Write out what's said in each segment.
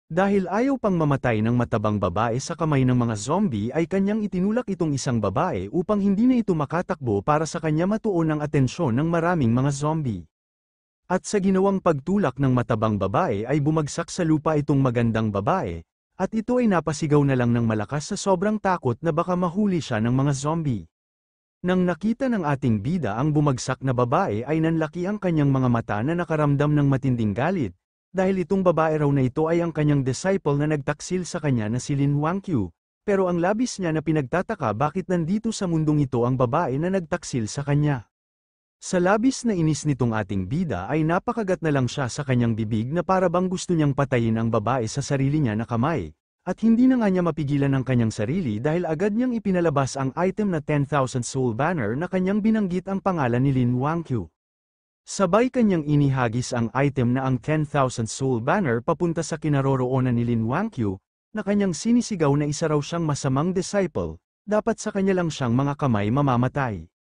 Dahil ayaw pang mamatay ng matabang babae sa kamay ng mga zombie ay kanyang itinulak itong isang babae upang hindi na ito makatakbo para sa kanya matuon ang atensyon ng maraming mga zombie. At sa ginawang pagtulak ng matabang babae ay bumagsak sa lupa itong magandang babae, at ito ay napasigaw na lang ng malakas sa sobrang takot na baka mahuli siya ng mga zombie. Nang nakita ng ating bida ang bumagsak na babae ay nanlaki ang kanyang mga mata na nakaramdam ng matinding galit, dahil itong babae raw na ito ay ang kanyang disciple na nagtaksil sa kanya na si Lin Wangqiu, pero ang labis niya na pinagtataka bakit nandito sa mundong ito ang babae na nagtaksil sa kanya. Sa labis na inis nitong ating bida ay napakagat na lang siya sa kanyang bibig na para bang gusto niyang patayin ang babae sa sarili niya na kamay, at hindi na nga niya mapigilan ang kanyang sarili dahil agad niyang ipinalabas ang item na 10,000 soul banner na kanyang binanggit ang pangalan ni Lin Wangqiu. Sabay kanyang inihagis ang item na ang 10,000 soul banner papunta sa kinaroroonan ni Lin Wangqiu, na kanyang sinisigaw na isa raw siyang masamang disciple, dapat sa kanya lang siyang mga kamay mamamatay.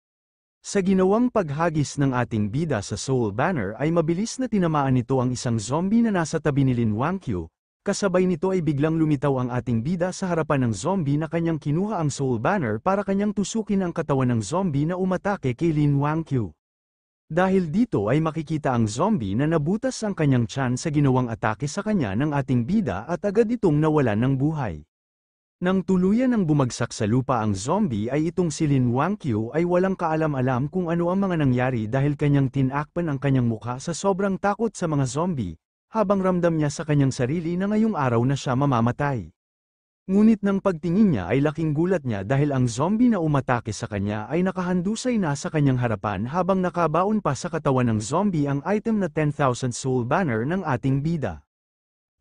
Sa ginawang paghagis ng ating bida sa Soul Banner ay mabilis na tinamaan nito ang isang zombie na nasa tabi ni Lin Wangqiu, kasabay nito ay biglang lumitaw ang ating bida sa harapan ng zombie na kanyang kinuha ang Soul Banner para kanyang tusukin ang katawan ng zombie na umatake kay Lin Wangqiu. Dahil dito ay makikita ang zombie na nabutas ang kanyang tiyan sa ginawang atake sa kanya ng ating bida at agad itong nawalan ng buhay. Nang tuluyan ng bumagsak sa lupa ang zombie ay itong si Lin Wangqiu ay walang kaalam-alam kung ano ang mga nangyari dahil kanyang tinakpan ang kanyang mukha sa sobrang takot sa mga zombie, habang ramdam niya sa kanyang sarili na ngayong araw na siya mamamatay. Ngunit nang pagtingin niya ay laking gulat niya dahil ang zombie na umatake sa kanya ay nakahandusay na sa kanyang harapan habang nakabaon pa sa katawan ng zombie ang item na 10,000 soul banner ng ating bida.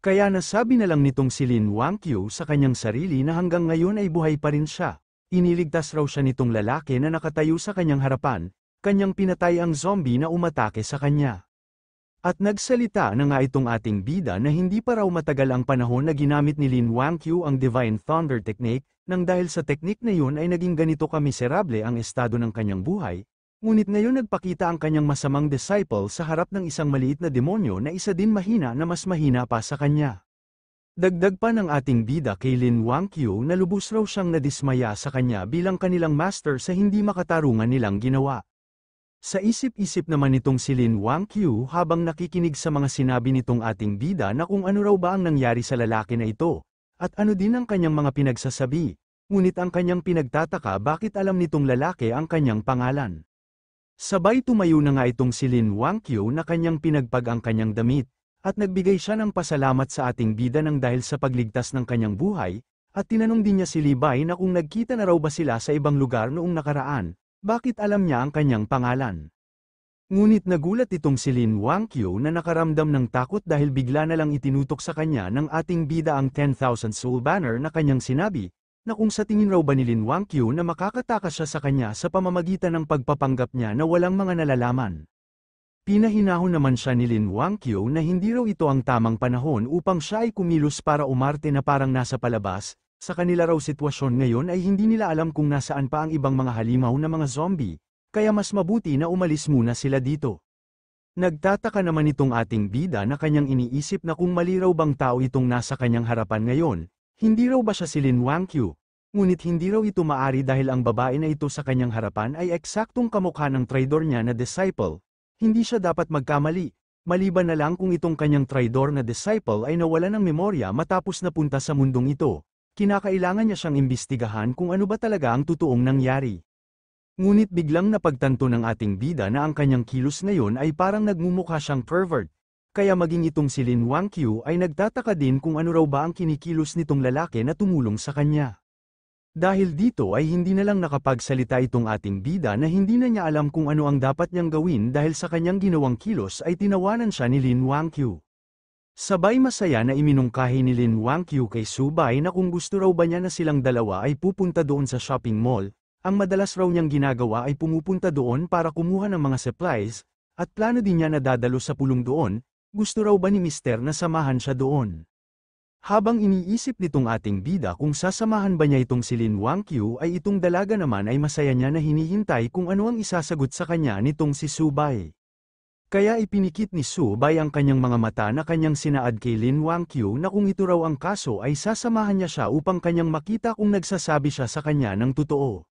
Kaya nasabi na lang nitong si Lin Wangqiu sa kanyang sarili na hanggang ngayon ay buhay pa rin siya. Iniligtas raw siya nitong lalaki na nakatayo sa kanyang harapan, kanyang pinatay ang zombie na umatake sa kanya. At nagsalita na nga itong ating bida na hindi pa raw matagal ang panahon na ginamit ni Lin Wangqiu ang Divine Thunder Technique, nang dahil sa teknik na yun ay naging ganito kamiserable ang estado ng kanyang buhay. Ngunit ngayon nagpakita ang kanyang masamang disciple sa harap ng isang maliit na demonyo na isa din mahina na mas mahina pa sa kanya. Dagdag pa ng ating bida kay Lin Wangqiu na lubos raw siyang nadismaya sa kanya bilang kanilang master sa hindi makatarungan nilang ginawa. Sa isip-isip naman nitong si Lin Wangqiu habang nakikinig sa mga sinabi nitong ating bida na kung ano raw ba ang nangyari sa lalaki na ito, at ano din ang kanyang mga pinagsasabi, ngunit ang kanyang pinagtataka bakit alam nitong lalaki ang kanyang pangalan. Sabay tumayo na nga itong si Lin Wangqiu na kanyang pinagpag ang kanyang damit, at nagbigay siya ng pasalamat sa ating bida nang dahil sa pagligtas ng kanyang buhay, at tinanong din niya si Li Bai na kung nagkita na raw ba sila sa ibang lugar noong nakaraan, bakit alam niya ang kanyang pangalan. Ngunit nagulat itong si Lin Wangqiu na nakaramdam ng takot dahil bigla na lang itinutok sa kanya ng ating bida ang 10,000 soul banner na kanyang sinabi, na kung sa tingin raw ba ni Lin Wangqiu na makakatakas siya sa kanya sa pamamagitan ng pagpapanggap niya na walang mga nalalaman. Pinahinahon naman siya ni Lin Wangqiu na hindi raw ito ang tamang panahon upang siya ay kumilos para umarte na parang nasa palabas, sa kanila raw sitwasyon ngayon ay hindi nila alam kung nasaan pa ang ibang mga halimaw na mga zombie, kaya mas mabuti na umalis muna sila dito. Nagtataka naman itong ating bida na kanyang iniisip na kung mali raw bang tao itong nasa kanyang harapan ngayon. Hindi raw ba siya si Lin Wangqiu? Ngunit hindi raw ito maari dahil ang babae na ito sa kanyang harapan ay eksaktong kamukha ng traidor niya na disciple. Hindi siya dapat magkamali, maliban na lang kung itong kanyang traidor na disciple ay nawalan ng memorya matapos napunta sa mundong ito. Kinakailangan niya siyang imbestigahan kung ano ba talaga ang totoong nangyari. Ngunit biglang napagtanto ng ating bida na ang kanyang kilos ngayon ay parang nagmumukha siyang pervert. Kaya maging itong si Lin Wangqiu ay nagtataka din kung ano raw ba ang kinikilos nitong lalaki na tumulong sa kanya. Dahil dito ay hindi na lang nakapagsalita itong ating bida na hindi na niya alam kung ano ang dapat niyang gawin dahil sa kanyang ginawang kilos ay tinawanan siya ni Lin Wangqiu. Sabay masaya na iminungkahi ni Lin Wangqiu kay Su Bai na kung gusto raw ba niya na silang dalawa ay pupunta doon sa shopping mall, ang madalas raw niyang ginagawa ay pumupunta doon para kumuha ng mga supplies, at plano din niya na dadalo sa pulong doon. Gusto raw ba ni Mister na samahan siya doon? Habang iniisip nitong ating bida kung sasamahan ba niya itong si Lin Wangqiu ay itong dalaga naman ay masaya niya na hinihintay kung ano ang isasagot sa kanya nitong si Su Bai. Kaya ipinikit ni Subay ang kanyang mga mata na kanyang sinaad kay Lin Wangqiu na kung ito raw ang kaso ay sasamahan niya siya upang kanyang makita kung nagsasabi siya sa kanya ng totoo.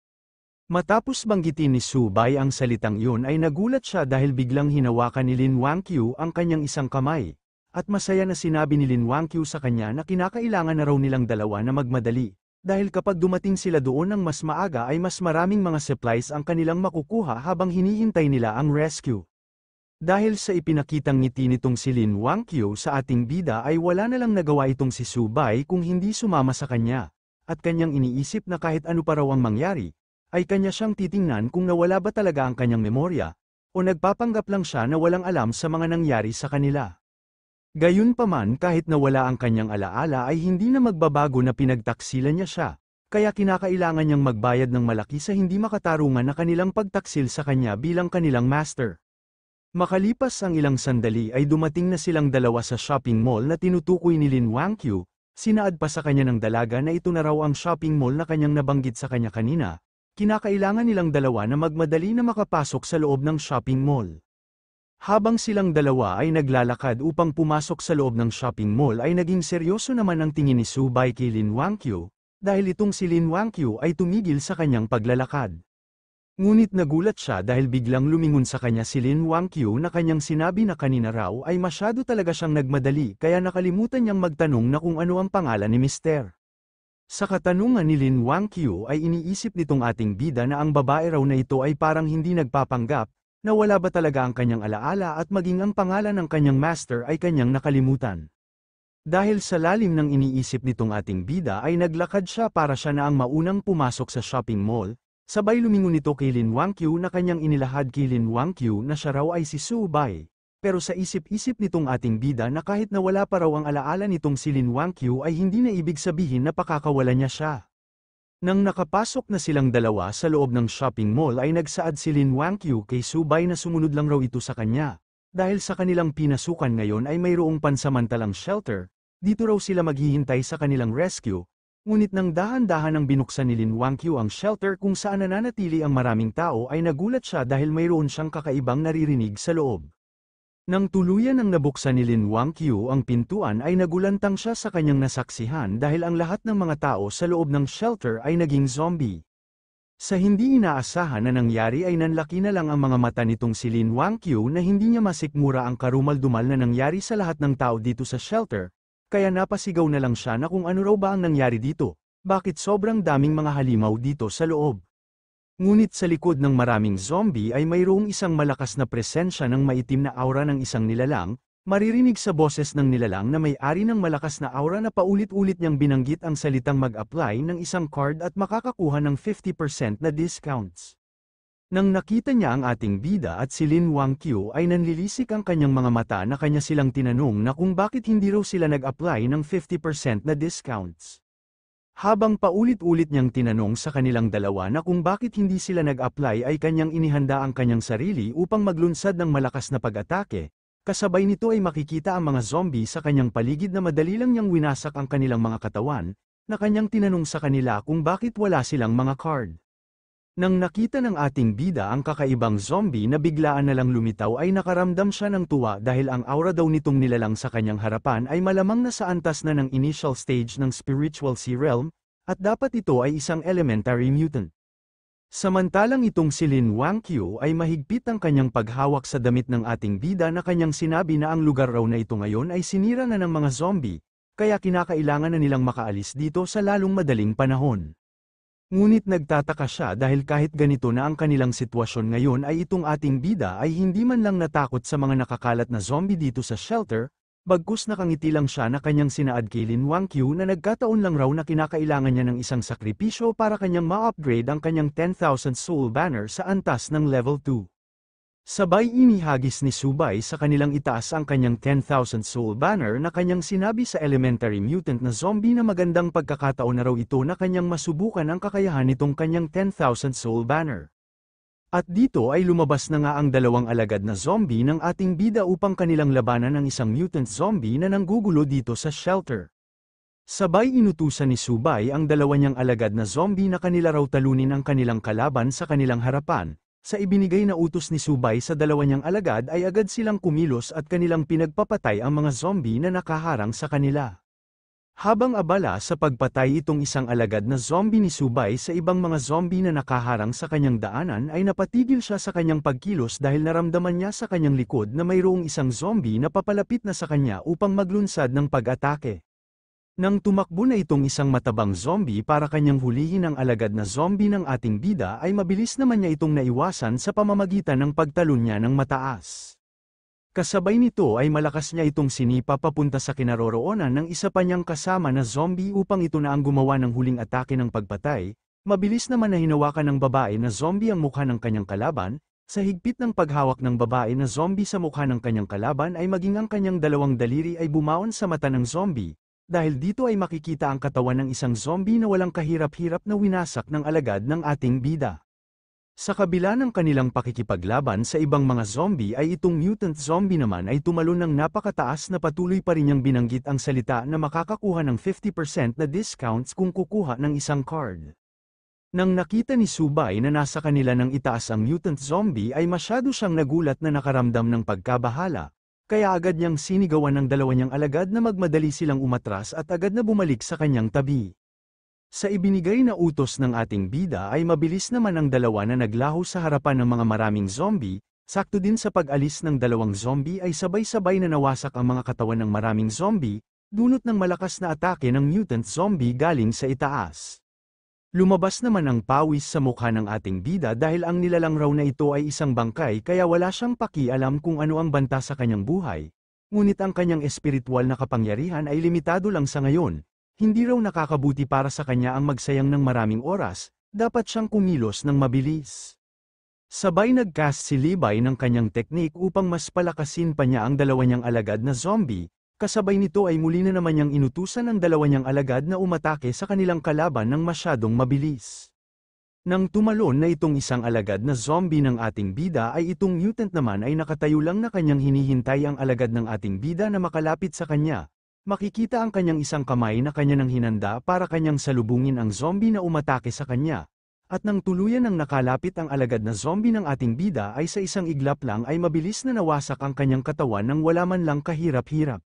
Matapos banggitin ni Subay ang salitang yun ay nagulat siya dahil biglang hinawakan ni Lin Wangqiu ang kanyang isang kamay, at masaya na sinabi ni Lin Wangqiu sa kanya na kinakailangan na raw nilang dalawa na magmadali, dahil kapag dumating sila doon ng mas maaga ay mas maraming mga supplies ang kanilang makukuha habang hinihintay nila ang rescue. Dahil sa ipinakitang ngiti nitong si Lin Wangqiu sa ating bida ay wala na lang nagawa itong si Subay kung hindi sumama sa kanya, at kanyang iniisip na kahit ano pa raw ang mangyari, ay kanya siyang titingnan kung nawala ba talaga ang kanyang memorya, o nagpapanggap lang siya na walang alam sa mga nangyari sa kanila. Gayunpaman kahit nawala ang kanyang alaala ay hindi na magbabago na pinagtaksilan niya siya, kaya kinakailangan niyang magbayad ng malaki sa hindi makatarungan na kanilang pagtaksil sa kanya bilang kanilang master. Makalipas ang ilang sandali ay dumating na silang dalawa sa shopping mall na tinutukoy ni Lin Wangqiu, sinaad pa sa kanya ng dalaga na ito na raw ang shopping mall na kanyang nabanggit sa kanya kanina. Kinakailangan nilang dalawa na magmadali na makapasok sa loob ng shopping mall. Habang silang dalawa ay naglalakad upang pumasok sa loob ng shopping mall ay naging seryoso naman ang tingin ni Subay kay Lin Wangqiu, dahil itong si Lin Wangqiu ay tumigil sa kanyang paglalakad. Ngunit nagulat siya dahil biglang lumingon sa kanya si Lin Wangqiu na kanyang sinabi na kanina raw ay masyado talaga siyang nagmadali kaya nakalimutan niyang magtanong na kung ano ang pangalan ni Mr. Sa katanungan ni Lin Wangqiu ay iniisip nitong ating bida na ang babae raw na ito ay parang hindi nagpapanggap, na wala ba talaga ang kanyang alaala at maging ang pangalan ng kanyang master ay kanyang nakalimutan. Dahil sa lalim ng iniisip nitong ating bida ay naglakad siya para siya na ang maunang pumasok sa shopping mall, sabay lumingon ito kay Lin Wangqiu na kanyang inilahad kay Lin Wangqiu na siya raw ay si Subay. Pero sa isip-isip nitong ating bida na kahit na wala pa raw ang alaala nitong si Lin Wangqiu ay hindi na ibig sabihin na pakakawalan niya siya. Nang nakapasok na silang dalawa sa loob ng shopping mall ay nagsaad si Lin Wangqiu kay Subay na sumunod lang raw ito sa kanya. Dahil sa kanilang pinasukan ngayon ay mayroong pansamantalang shelter, dito raw sila maghihintay sa kanilang rescue, ngunit nang dahan-dahan ang binuksan ni Lin Wangqiu ang shelter kung saan nananatili ang maraming tao ay nagulat siya dahil mayroon siyang kakaibang naririnig sa loob. Nang tuluyan ang nabuksan ni Lin Wangqiu ang pintuan ay nagulantang siya sa kanyang nasaksihan dahil ang lahat ng mga tao sa loob ng shelter ay naging zombie. Sa hindi inaasahan na nangyari ay nanlaki na lang ang mga mata nitong si Lin Wangqiu na hindi niya masikmura ang karumal-dumal na nangyari sa lahat ng tao dito sa shelter, kaya napasigaw na lang siya na kung ano raw ba ang nangyari dito, bakit sobrang daming mga halimaw dito sa loob. Ngunit sa likod ng maraming zombie ay mayroong isang malakas na presensya ng maitim na aura ng isang nilalang, maririnig sa boses ng nilalang na may-ari ng malakas na aura na paulit-ulit niyang binanggit ang salitang mag-apply ng isang card at makakakuha ng 50% na discounts. Nang nakita niya ang ating bida at si Lin Wangqiu ay nanlilisik ang kanyang mga mata na kanya silang tinanong na kung bakit hindi raw sila nag-apply ng 50% na discounts. Habang paulit-ulit niyang tinanong sa kanilang dalawa na kung bakit hindi sila nag-apply ay kanyang inihanda ang kanyang sarili upang maglunsad ng malakas na pag-atake, kasabay nito ay makikita ang mga zombie sa kanyang paligid na madali lang niyang winasak ang kanilang mga katawan, na kanyang tinanong sa kanila kung bakit wala silang mga card. Nang nakita ng ating bida ang kakaibang zombie na biglaan na lang lumitaw ay nakaramdam siya ng tuwa dahil ang aura daw nitong nilalang sa kanyang harapan ay malamang nasa antas na ng initial stage ng spiritual sea realm, at dapat ito ay isang elementary mutant. Samantalang itong si Lin Wangqiu ay mahigpit ang kanyang paghawak sa damit ng ating bida na kanyang sinabi na ang lugar raw na ito ngayon ay sinira na ng mga zombie, kaya kinakailangan na nilang makaalis dito sa lalong madaling panahon. Ngunit nagtataka siya dahil kahit ganito na ang kanilang sitwasyon ngayon ay itong ating bida ay hindi man lang natakot sa mga nakakalat na zombie dito sa shelter, bagkus nakangiti lang siya na kanyang sinaad kay Lin Wangqiu na nagkataon lang raw na kinakailangan niya ng isang sakripisyo para kanyang ma-upgrade ang kanyang 10,000 soul banner sa antas ng level 2. Sabay inihagis ni Subay sa kanilang itaas ang kanyang 10,000 soul banner na kanyang sinabi sa elementary mutant na zombie na magandang pagkakataon na raw ito na kanyang masubukan ang kakayahan nitong kanyang 10,000 soul banner. At dito ay lumabas na nga ang dalawang alagad na zombie ng ating bida upang kanilang labanan ng isang mutant zombie na nanggugulo dito sa shelter. Sabay inutusan ni Subay ang dalawa niyang alagad na zombie na kanila raw talunin ang kanilang kalaban sa kanilang harapan, Sa ibinigay na utos ni Subay sa dalawa niyang alagad ay agad silang kumilos at kanilang pinagpapatay ang mga zombie na nakaharang sa kanila. Habang abala sa pagpatay itong isang alagad na zombie ni Subay sa ibang mga zombie na nakaharang sa kanyang daanan ay napatigil siya sa kanyang pagkilos dahil naramdaman niya sa kanyang likod na mayroong isang zombie na papalapit na sa kanya upang maglunsad ng pag-atake. Nang tumakbo na itong isang matabang zombie para kanyang hulihin ang alagad na zombie ng ating bida ay mabilis naman niya itong naiwasan sa pamamagitan ng pagtalon niya ng mataas. Kasabay nito ay malakas niya itong sinipa papunta sa kinaroroonan ng isa pa niyang kasama na zombie upang ito na ang gumawa ng huling atake ng pagpatay. Mabilis naman na hinawakan ng babae na zombie ang mukha ng kanyang kalaban. Sa higpit ng paghawak ng babae na zombie sa mukha ng kanyang kalaban ay maging ang kanyang dalawang daliri ay bumaon sa mata ng zombie. Dahil dito ay makikita ang katawan ng isang zombie na walang kahirap-hirap na winasak ng alagad ng ating bida. Sa kabila ng kanilang pakikipaglaban sa ibang mga zombie ay itong mutant zombie naman ay tumalon ng napakataas na patuloy pa rin niyang binanggit ang salita na makakakuha ng 50% na discounts kung kukuha ng isang card. Nang nakita ni Subay na nasa kanila ng itaas ang mutant zombie ay masyado siyang nagulat na nakaramdam ng pagkabahala. Kaya agad niyang sinigawan ng dalawa niyang alagad na magmadali silang umatras at agad na bumalik sa kanyang tabi. Sa ibinigay na utos ng ating bida ay mabilis naman ang dalawa na naglaho sa harapan ng mga maraming zombie, sakto din sa pag-alis ng dalawang zombie ay sabay-sabay na nawasak ang mga katawan ng maraming zombie, dulot ng malakas na atake ng mutant zombie galing sa itaas. Lumabas naman ang pawis sa mukha ng ating bida dahil ang nilalang raw na ito ay isang bangkay kaya wala siyang pakialam kung ano ang banta sa kanyang buhay. Ngunit ang kanyang espiritual na kapangyarihan ay limitado lang sa ngayon. Hindi raw nakakabuti para sa kanya ang magsayang ng maraming oras, dapat siyang kumilos ng mabilis. Sabay nag-cast si Levi ng kanyang teknik upang mas palakasin pa niya ang dalawa niyang alagad na zombie. Kasabay nito ay muli na naman niyang inutusan ang dalawa niyang alagad na umatake sa kanilang kalaban ng masyadong mabilis. Nang tumalon na itong isang alagad na zombie ng ating bida ay itong mutant naman ay nakatayo lang na kanyang hinihintay ang alagad ng ating bida na makalapit sa kanya. Makikita ang kanyang isang kamay na kanya nang hinanda para kanyang salubungin ang zombie na umatake sa kanya. At nang tuluyan ng nakalapit ang alagad na zombie ng ating bida ay sa isang iglap lang ay mabilis na nawasak ang kanyang katawan nang wala man lang kahirap-hirap.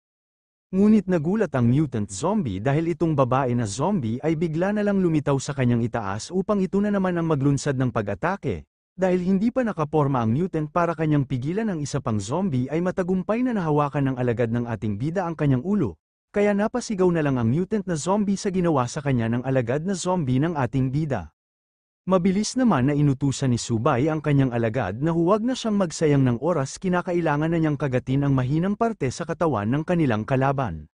Ngunit nagulat ang mutant zombie dahil itong babae na zombie ay bigla na lang lumitaw sa kanyang itaas upang ito na naman ang maglunsad ng pag-atake. Dahil hindi pa nakaporma ang mutant para kanyang pigilan ang isa pang zombie ay matagumpay na nahawakan ng alagad ng ating bida ang kanyang ulo. Kaya napasigaw na lang ang mutant na zombie sa ginawa sa kanya ng alagad na zombie ng ating bida. Mabilis naman na inutusan ni Subay ang kanyang alagad na huwag na siyang magsayang ng oras, kinakailangan na niyang kagatin ang mahinang parte sa katawan ng kanilang kalaban.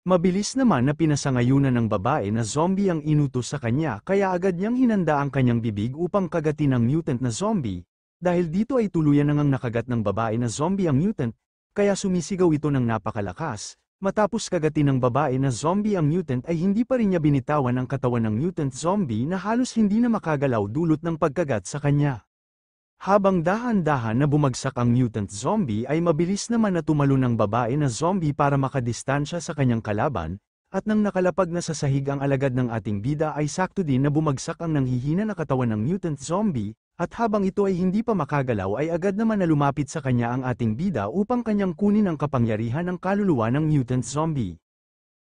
Mabilis naman na pinasangayunan ng babae na zombie ang inutos sa kanya kaya agad niyang hinanda ang kanyang bibig upang kagatin ang mutant na zombie. Dahil dito ay tuluyan nang nakagat ng babae na zombie ang mutant, kaya sumisigaw ito ng napakalakas. Matapos kagatin ng babae na zombie ang mutant ay hindi pa rin niya binitawan ang katawan ng mutant zombie na halos hindi na makagalaw dulot ng pagkagat sa kanya. Habang dahan-dahan na bumagsak ang mutant zombie ay mabilis naman na tumalon ng babae na zombie para makadistansya sa kanyang kalaban, at nang nakalapag na sa sahig ang alagad ng ating bida ay sakto din na bumagsak ang nanghihina na katawan ng mutant zombie, at habang ito ay hindi pa makagalaw ay agad naman na lumapit sa kanya ang ating bida upang kanyang kunin ang kapangyarihan ng kaluluwa ng mutant zombie.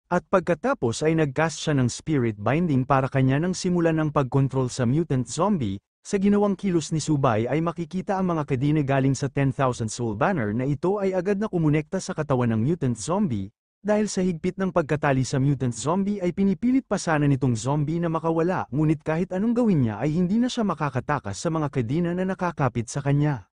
At pagkatapos ay nag-cast siya ng spirit binding para kanya nang simulan ang pagkontrol sa mutant zombie. Sa ginawang kilos ni Subay ay makikita ang mga kadina galing sa 10,000 soul banner na ito ay agad na kumonekta sa katawan ng mutant zombie. Dahil sa higpit ng pagkatali sa mutant zombie ay pinipilit pa sana nitong zombie na makawala, ngunit kahit anong gawin niya ay hindi na siya makakatakas sa mga kadina na nakakapit sa kanya.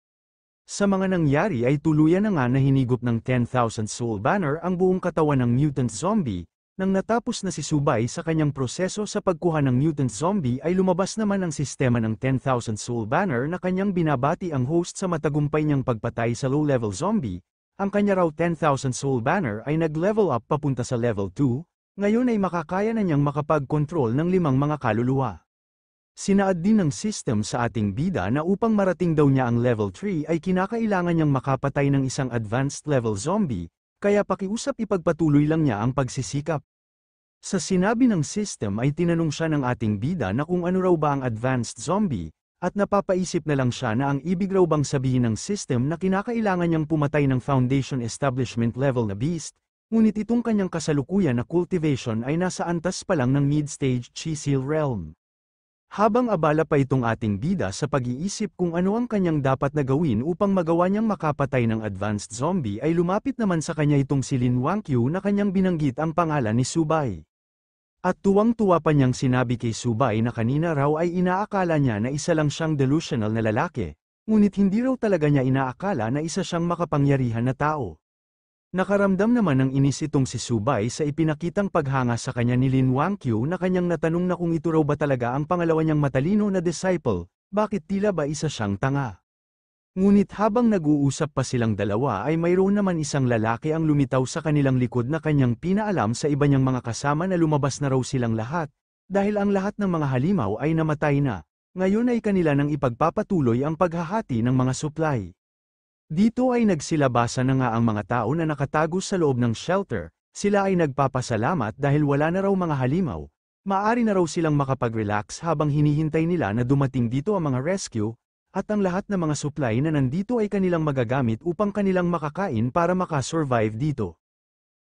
Sa mga nangyari ay tuluyan na nga na hinigop ng 10,000 soul banner ang buong katawan ng mutant zombie. Nang natapos na si Subay sa kanyang proseso sa pagkuha ng mutant zombie ay lumabas naman ang sistema ng 10,000 soul banner na kanyang binabati ang host sa matagumpay niyang pagpatay sa low-level zombie. Ang kanya raw 10,000 soul banner ay nag-level up papunta sa level 2, ngayon ay makakaya na niyang makapag-control ng 5 mga kaluluwa. Sinaad din ng system sa ating bida na upang marating daw niya ang level 3 ay kinakailangan niyang makapatay ng isang advanced level zombie, kaya pakiusap ipagpatuloy lang niya ang pagsisikap. Sa sinabi ng system ay tinanong siya ng ating bida na kung ano raw ba ang advanced zombie, At napapaisip na lang siya na ang ibig raw bang sabihin ng system na kinakailangan niyang pumatay ng Foundation Establishment level na beast, ngunit itong kanyang kasalukuyan na cultivation ay nasa antas pa lang ng mid-stage Chiseal realm. Habang abala pa itong ating bida sa pag-iisip kung ano ang kanyang dapat na gawin upang magawa niyang makapatay ng advanced zombie ay lumapit naman sa kanya itong si Lin Wangqiu na kanyang binanggit ang pangalan ni Subay. At tuwang-tuwa pa niyang sinabi kay Subay na kanina raw ay inaakala niya na isa lang siyang delusional na lalaki, ngunit hindi raw talaga niya inaakala na isa siyang makapangyarihan na tao. Nakaramdam naman ng inis itong si Subay sa ipinakitang paghanga sa kanya ni Lin Wangqiu na kanyang natanong na kung ito raw ba talaga ang pangalawa niyang matalino na disciple, bakit tila ba isa siyang tanga. Ngunit habang nag-uusap pa silang dalawa ay mayroon naman isang lalaki ang lumitaw sa kanilang likod na kanyang pinaalam sa iba niyang mga kasama na lumabas na raw silang lahat, dahil ang lahat ng mga halimaw ay namatay na, ngayon ay kanila nang ipagpapatuloy ang paghahati ng mga supply. Dito ay nagsilabasa na nga ang mga tao na nakatago sa loob ng shelter, sila ay nagpapasalamat dahil wala na raw mga halimaw, maaari na raw silang makapag-relax habang hinihintay nila na dumating dito ang mga rescue, at ang lahat ng mga supply na nandito ay kanilang magagamit upang kanilang makakain para makasurvive dito.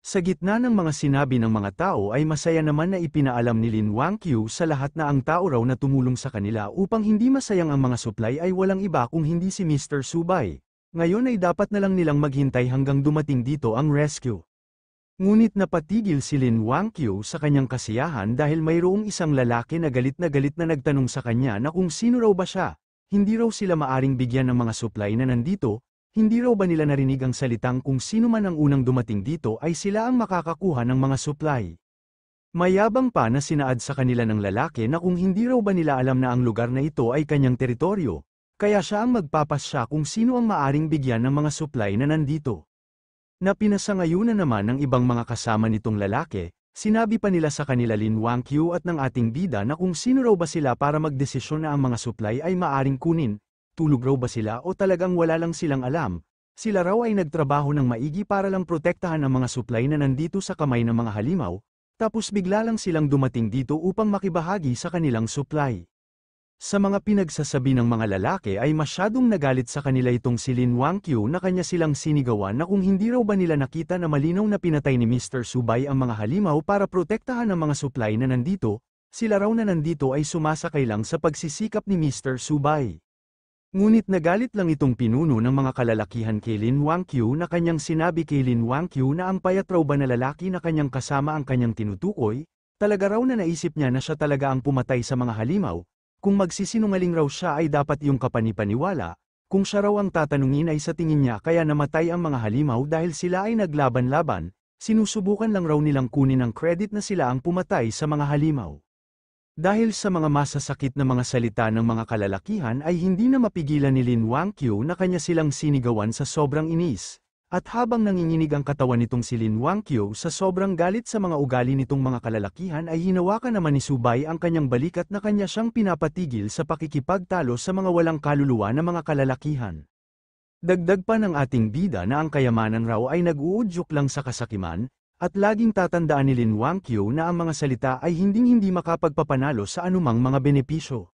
Sa gitna ng mga sinabi ng mga tao ay masaya naman na ipinaalam ni Lin Wangqiu sa lahat na ang tao raw na tumulong sa kanila upang hindi masayang ang mga supply ay walang iba kung hindi si Mr. Subay. Ngayon ay dapat na lang nilang maghintay hanggang dumating dito ang rescue. Ngunit napatigil si Lin Wangqiu sa kanyang kasiyahan dahil mayroong isang lalaki na galit na nagtanong sa kanya na kung sino raw ba siya. Hindi raw sila maaring bigyan ng mga supply na nandito, hindi raw ba nila narinig ang salitang kung sino man ang unang dumating dito ay sila ang makakakuha ng mga supply. Mayabang pa na sinaad sa kanila ng lalaki na kung hindi raw ba nila alam na ang lugar na ito ay kanyang teritoryo, kaya siya ang magpapasya kung sino ang maaring bigyan ng mga supply na nandito. Napinasangayunan naman ng ibang mga kasama nitong lalaki, sinabi pa nila sa kanila Lin Wangqiu at ng ating bida na kung sino raw ba sila para magdesisyon na ang mga supply ay maaring kunin, tulog raw ba sila o talagang wala lang silang alam, sila raw ay nagtrabaho ng maigi para lang protektahan ang mga supply na nandito sa kamay ng mga halimaw, tapos bigla lang silang dumating dito upang makibahagi sa kanilang supply. Sa mga pinagsasabi ng mga lalaki ay masyadong nagalit sa kanila itong si Lin Wangqiu na kanya silang sinigawan na kung hindi raw ba nila nakita na malinaw na pinatay ni Mr. Subay ang mga halimaw para protektahan ang mga supply na nandito, sila raw na nandito ay sumasakay lang sa pagsisikap ni Mr. Subay. Ngunit nagalit lang itong pinuno ng mga kalalakihan kay Lin Wangqiu na kanyang sinabi kay Lin Wangqiu na ang payat raw ba na lalaki na kanyang kasama ang kanyang tinutukoy, talaga raw na naisip niya na siya talaga ang pumatay sa mga halimaw. Kung magsisinungaling raw siya ay dapat yung kapanipaniwala, kung siya raw ang tatanungin ay sa tingin niya kaya namatay ang mga halimaw dahil sila ay naglaban-laban, sinusubukan lang raw nilang kunin ang credit na sila ang pumatay sa mga halimaw. Dahil sa mga masasakit na mga salita ng mga kalalakihan ay hindi na mapigilan ni Lin Wangqiu na kanya silang sinigawan sa sobrang inis. At habang nanginginig ang katawan nitong si Lin Wangqiu sa sobrang galit sa mga ugali nitong mga kalalakihan ay hinawakan naman ni Subay ang kanyang balikat na kanya siyang pinapatigil sa pakikipagtalo sa mga walang kaluluwa na mga kalalakihan. Dagdag pa ng ating bida na ang kayamanan raw ay nag-uudyok lang sa kasakiman, at laging tatandaan ni Lin Wangqiu na ang mga salita ay hinding-hindi makapagpapanalo sa anumang mga benepisyo.